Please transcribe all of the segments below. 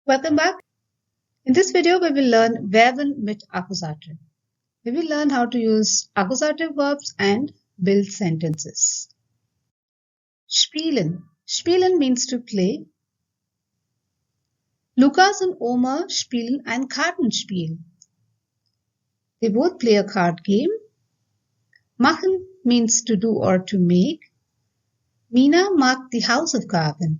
Welcome back. In this video, we will learn Verben mit Akkusativ. We will learn how to use accusative verbs and build sentences. Spielen. Spielen means to play. Lukas und Oma spielen ein Kartenspiel. They both play a card game. Machen means to do or to make. Mina mag die Hausaufgaben.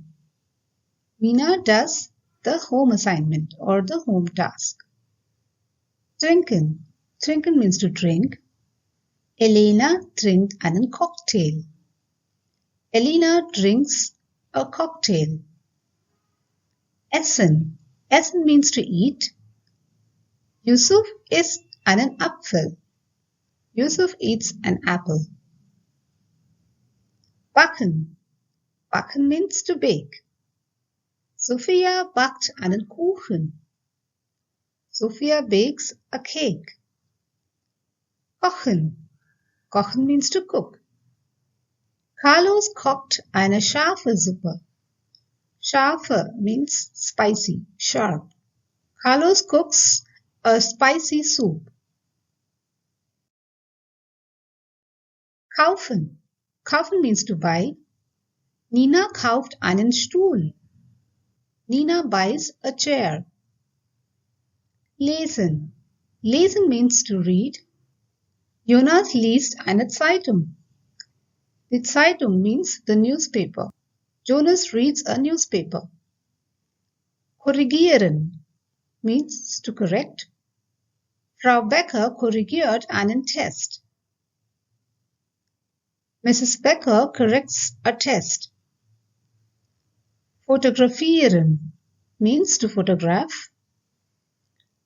Mina does the home assignment or the home task. Trinken. Trinken means to drink. Elena trinkt einen Cocktail. Elena drinks a cocktail. Essen. Essen means to eat. Yusuf isst einen Apfel. Yusuf eats an apple. Backen. Backen means to bake. Sophia backt einen Kuchen. Sophia bakes a cake. Kochen. Kochen means to cook. Carlos kocht eine scharfe Suppe. Scharfe means spicy, sharp. Carlos cooks a spicy soup. Kaufen. Kaufen means to buy. Nina kauft einen Stuhl. Nina buys a chair. Lesen. Lesen means to read. Jonas liest eine Zeitung. The Zeitung means the newspaper. Jonas reads a newspaper. Korrigieren means to correct. Frau Becker korrigiert einen Test. Mrs. Becker corrects a test. Fotografieren means to photograph.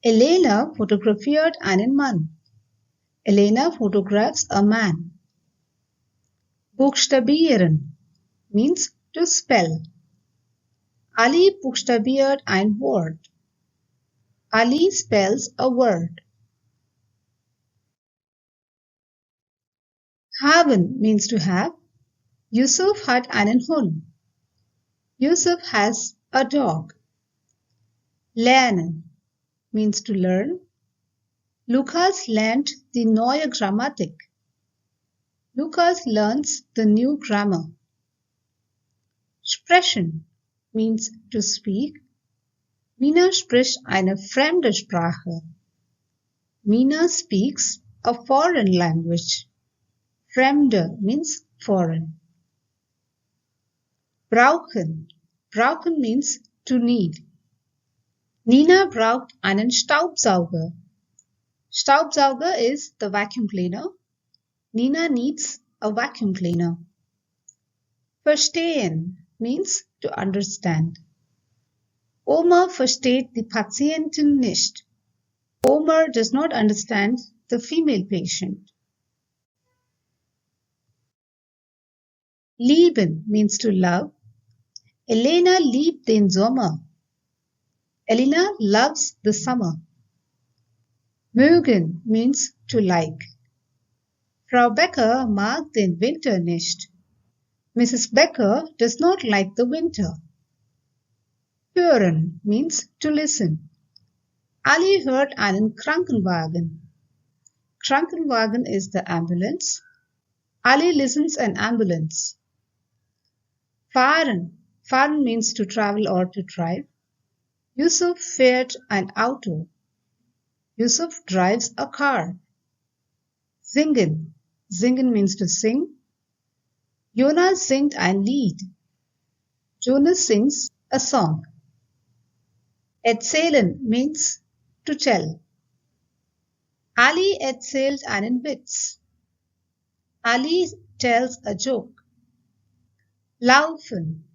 Elena fotografiert einen Mann. Elena photographs a man. Buchstabieren means to spell. Ali buchstabiert ein Wort. Ali spells a word. Haben means to have. Yusuf hat einen Hund. Yusuf has a dog. Lernen means to learn. Lukas lernt die neue Grammatik. Lukas learns the new grammar. Sprechen means to speak. Mina spricht eine fremde Sprache. Mina speaks a foreign language. Fremde means foreign. Brauchen. Brauchen means to need. Nina braucht einen Staubsauger. Staubsauger is the vacuum cleaner. Nina needs a vacuum cleaner. Verstehen means to understand. Oma versteht die Patientin nicht. Oma does not understand the female patient. Lieben means to love. Elena liebt den Sommer. Elena loves the summer. Mögen means to like. Frau Becker mag den Winter nicht. Mrs. Becker does not like the winter. Hören means to listen. Ali hört einen Krankenwagen. Krankenwagen is the ambulance. Ali listens an ambulance. Fahren. Fahren means to travel or to drive. Yusuf fährt ein Auto. Yusuf drives a car. Singen. Singen means to sing. Jonas singt ein Lied. Jonas sings a song. Erzählen means to tell. Ali erzählt einen Witz. Ali tells a joke. Laufen.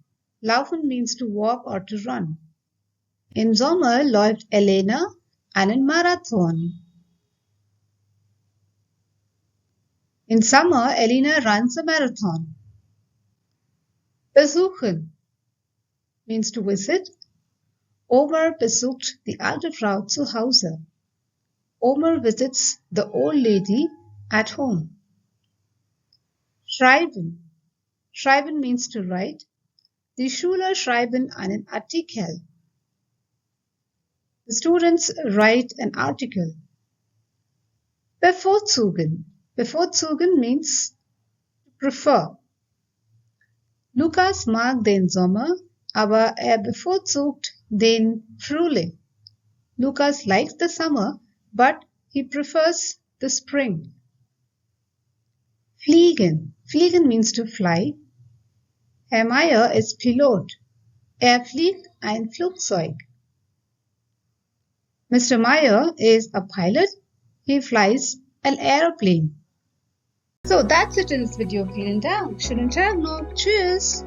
Laufen means to walk or to run. Im Sommer läuft Elena einen Marathon. In summer, Elena runs a marathon. Besuchen means to visit. Omer besucht die alte Frau zu Hause. Omer visits the old lady at home. Schreiben. Schreiben means to write. Die Schüler schreiben einen Artikel. The students write an article. Bevorzugen. Bevorzugen means prefer. Lukas mag den Sommer, aber bevorzugt den Frühling. Lukas likes the summer, but he prefers the spring. Fliegen. Fliegen means to fly. Herr Meier is Pilot. Fliegt ein Flugzeug. Mr. Meyer is a pilot. He flies an airplane. So that's it in this video. Vielen Dank. Schönen Tag noch. Tschüss.